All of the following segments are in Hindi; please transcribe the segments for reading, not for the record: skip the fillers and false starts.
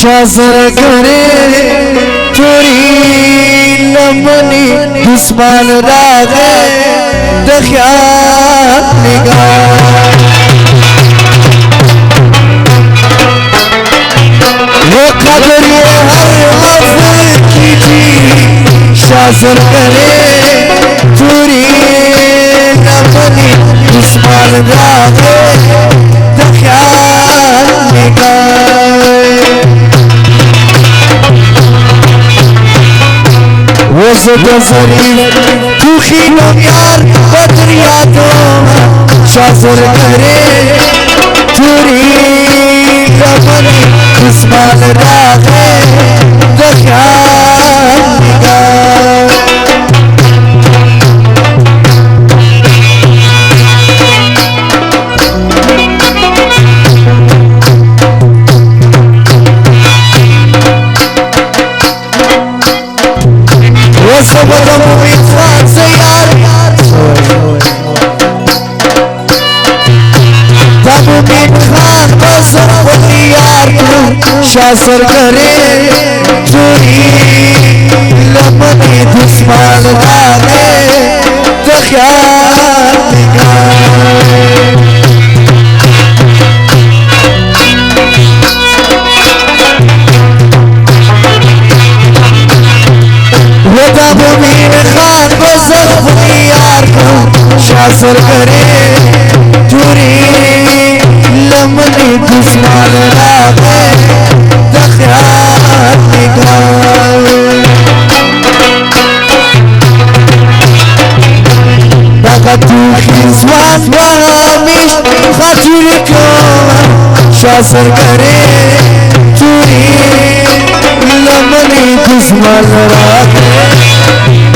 शासर करे चोरी लमनी दुश्मन रागे दख्यात निगाह वो कदर ये हर अफल कीजिए शासर करे चोरी लमनी दुश्मन रागे दख्यात निगाह वो ज़रीफ़ दुखी नम यार बदरिया तो शासर करे चोरी लमनी दुश्मन रागे दख्यात निगाह शासर करे चोरी लमनी दुश्मन रागे दख्यात निगाह वो तबमीर खान को ज़ख्मी यार को शासर करे चोरी लमनी दुश्मन रागे दख्यात निगाह तू खिज़वान वामिश खातिर को शासर करे चोरी लमनी दुश्मन रागे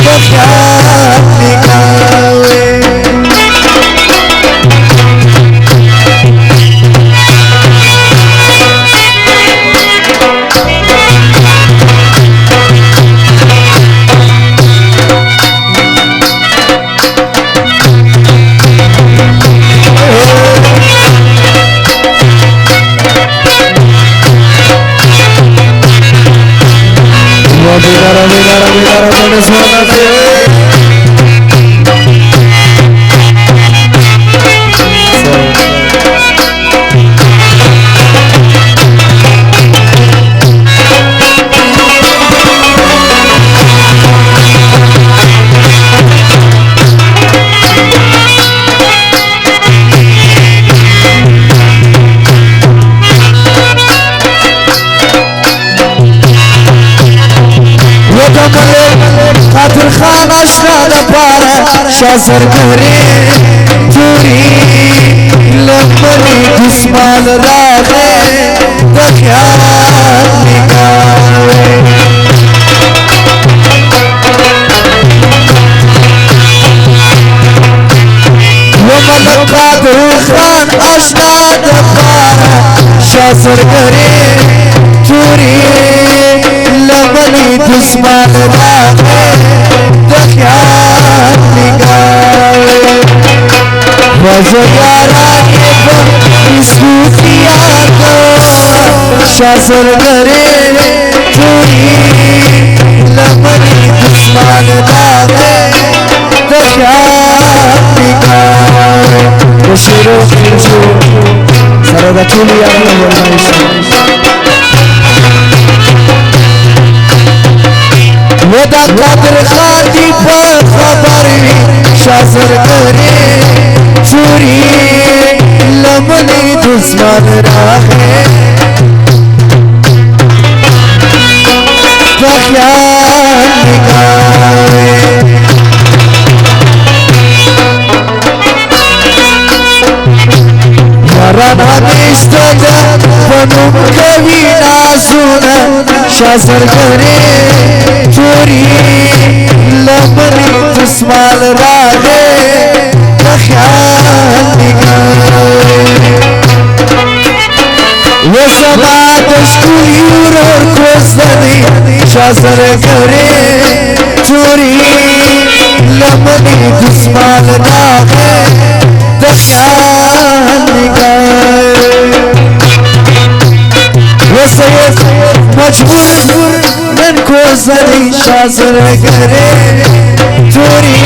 दख्यात निगाह खातिर खान अशनाद पारा शासर करे चोरी लमनी दुश्मन रागे दख्यात निगाह वो मलक खातिर खान अशनाद पारा शासर करे चोरी लमनी दुश्मन रागे दख्यात निगाह वज़यारा के सूफिया को शासर करे चोरी लमनी दुश्मन रागे दख्यात निगाह शिरो सरदा चुलिया वदा कदर खाती पर खबर शासर करे चोरी लमनी दुश्मन रागे दख्यात निगाह याराना निश्चित बनूं कभी ना सुना शासर करे चोरी लमनी दुश्मन रागे दख्यात निगाह वो समात स्कूल और कोसनी शासर करे चोरी लमनी दुश्मन रागे दख्यात निगाह वो मजबूर नन को सरी शासर करे चोरी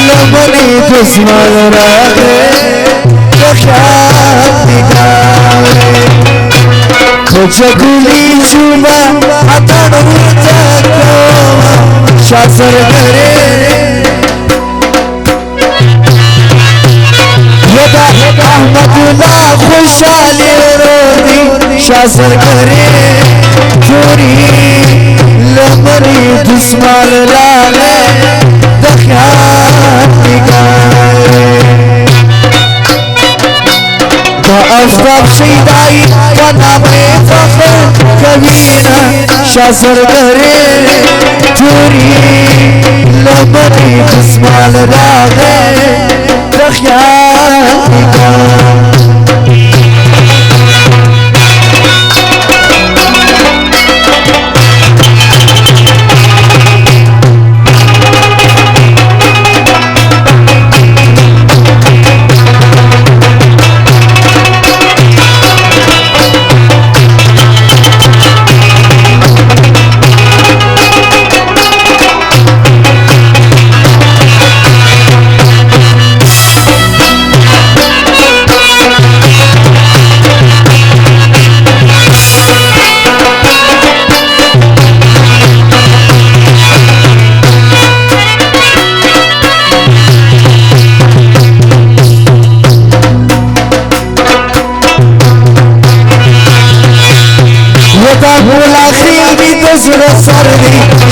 लमनी दुश्मन रागे जगुली चुमा अतड़ू जाको शासर करे यदा अहमदुल्ला खुशाली रोदी शासर करे चोरी लमनी दुश्मन लागे दख्यात निकाले अफ्ताब शहीदाई का नाम फख्र कबीना शासर करे चोरी लमनी दुश्मन लागे दख्यात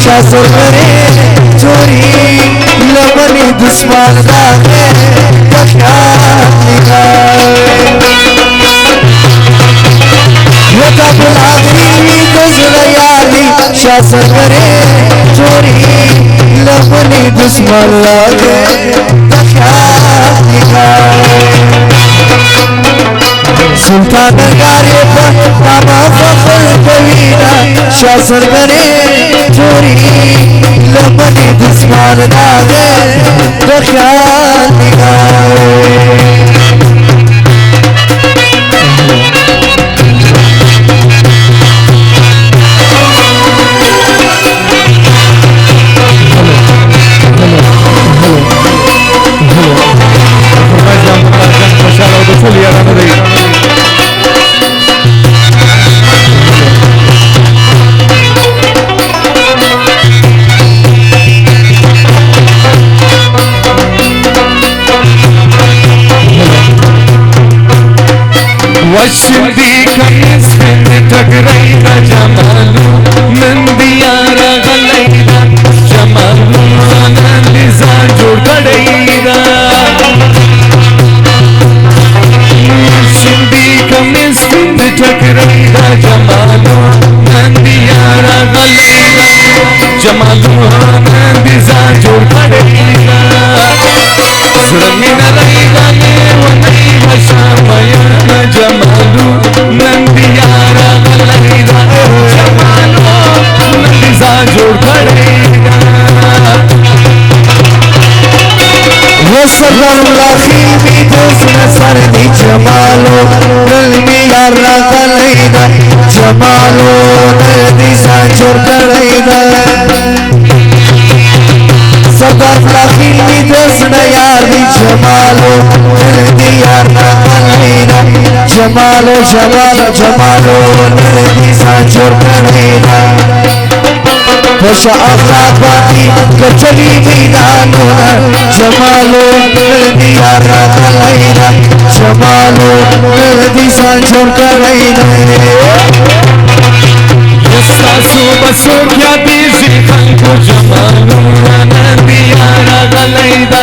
शासर करे चोरी लमनी दुश्मन लागे दख्यात निकाले शासर करे चोरी लमनी दुश्मन लागे दख्यात निकाले सुल्तान गारे पर नामा फख्र कबीना शासर करे चोरी लमनी दुश्मन लागे दख्यात निकाले वशदी कमीज में टकराईदा जमालू नंदियारा गलाईदा जमालू नंदिजा जोड़ कड़ाईदा वशदी कमीज में टकराईदा जमालू नंदियारा गलाईदा जमालू नंदिजा जोड़ कड़ाईदा सुरमीना लाईदा ने वनई भशामया जमालू नंदियारा गलाईदा जमालू नंदिजा जोड़ कड़ेगा वो सदरुल्लाह खीमी दोस्त सरदी जमालू नंदियारा गलाईदा जमालू नंदिजा जोड़ कड़ेगा सदरुल्लाह खीमी दोस्त यारी जमालू नंदियारा गलाईदा जमालो जमालो जमालो नंदिजा जोड़ कड़ेगा बशा अखलाक बाकी कचली मीनानो जमालो नंदियारा गलाईदा जमालो नंदिजा जोड़ कड़ेगा सासू बसो क्या दीजी को जमालू नंदियारा गलाईदा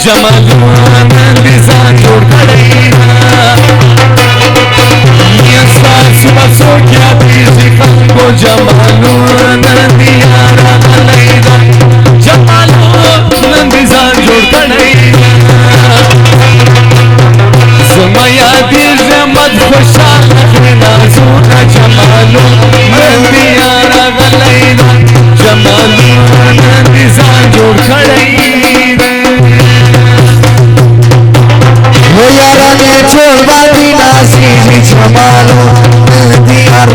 जमालू नंदिजा जोड़ कड़ेगा सासू बसो क्या दीजी को जमालू नंदियारा गलाईदा जमालू नंदिजा जोड़ कड़ेगा सुमया दीज मत खुशाल नाजू जमालू नंदियारा गलाईदा जमालू नंदिजा जोड़ कड़ेगा वो यारा ने छोड़ बाती नासी जमालो नंदियारा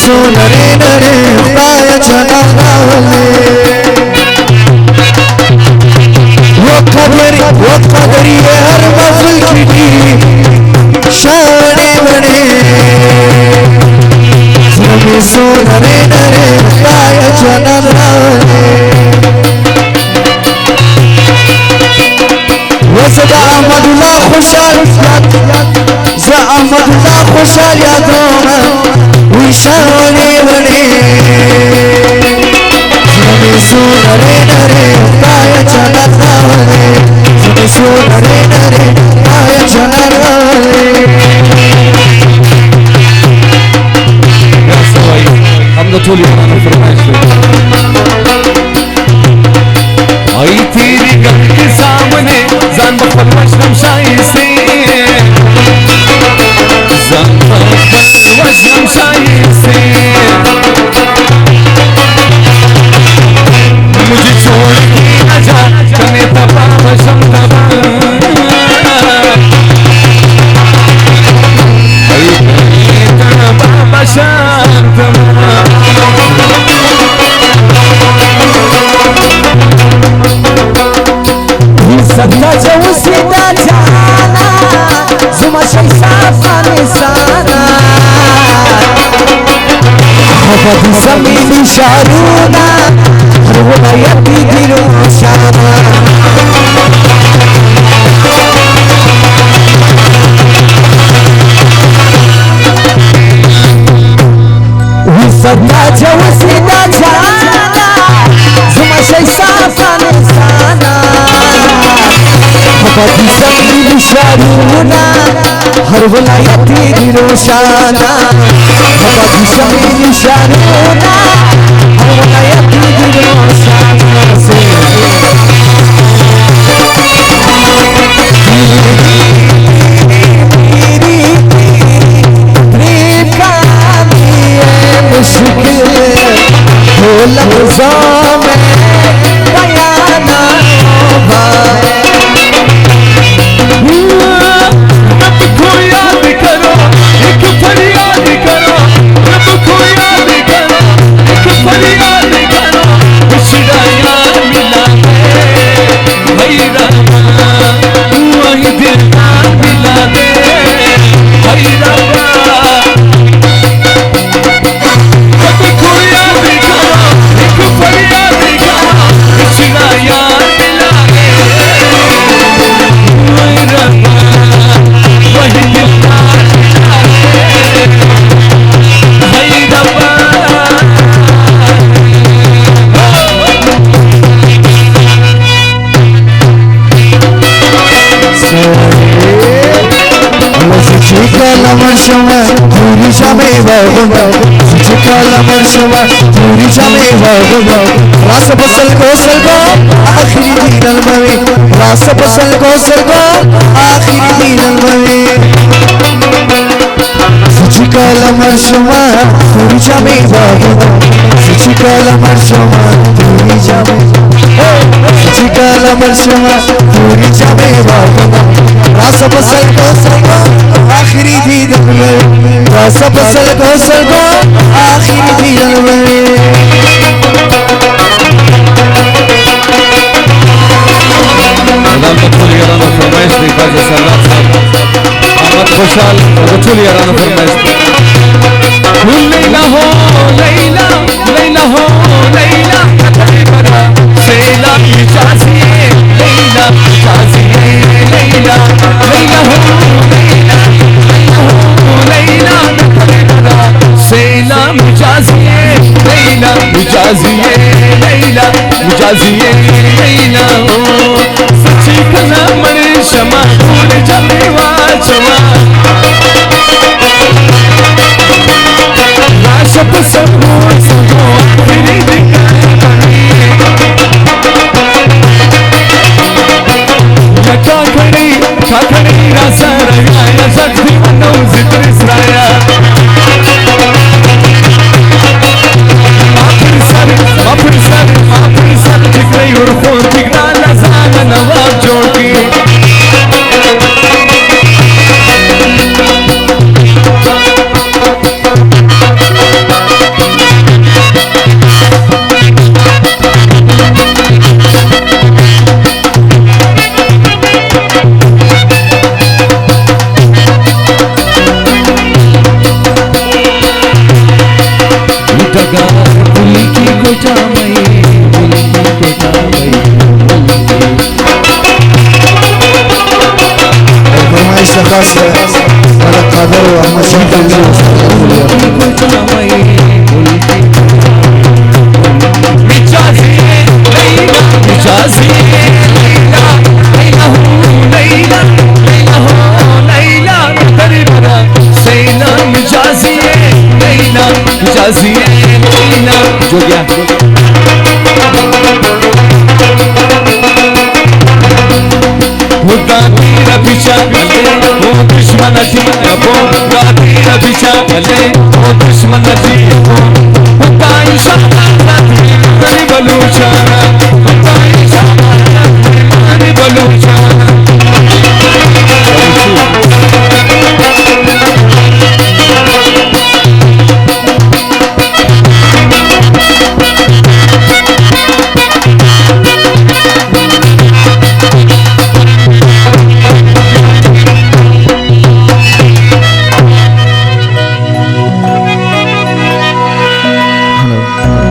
सोनरे नरे पाया चला वो खबरी हर महफिल की शाने बने सोनरे नरे पाया चला वो सदा अहमदुल्लाह खुशाल जा अहमदुल्लाह खुशाल यादों में विशाने बने शारूना हर वलायती दिरोशाना सदा जवसिदा जाना जुमा शैसाफान साना हबती सबली शारूना हर वलायती दिरोशाना हबती सबली शारूना हर वलायती दिरोशाना से मुश्किल हो लफ्ज़ों में बयां ना होगा रब को याद करो एक फरियाद करो रब को याद करो एक फरियाद करो खुशरा यार मिला है भाई रब्बा वही दिल मिला दे भाई रब्बा Marshama, Puri Shame Bhagava, Chikala Marshama, Puri Shame Bhagava, Rasa Pasal Ko Salgo, Aakhiri Deen Al-Mawi, Rasa Pasal Ko Salgo, Aakhiri Deen Al-Mawi. Chikala Marshama, Puri Shame Bhagava, Chikala Marshama, Puri Shame, Chikala Marshama, Puri Shame Bhagava, Rasa Pasal Ko Salgo. आखिरी दीदार में रासा पसल को सलगो आखिरी दीदार में मदाम बचूल याराना फरमाइश दी ख्वाजा सरदार साहब अहमद खुशाल बचूल याराना फरमाइश दी लैला हो लैला लैला हो लैला बरा सेला मिजाजिए लैला मिजाजिए लैला लैला हो लैला मुजाजिए लैला मुजाजिए लैला मुजाजिए लैला हो सच्ची कला मरे शमा भूल जाने वाचवा राशप सबो सबो मेरी दिखाई लका खड़ी रासा रंगाया शक्ति मनो जिक्र इसराया और खून दिखना नजारा नवाब जोड़ी जो गया तेरा पीछा वो दुश्मन थी वो तेरा पीछा वो दुश्मन थी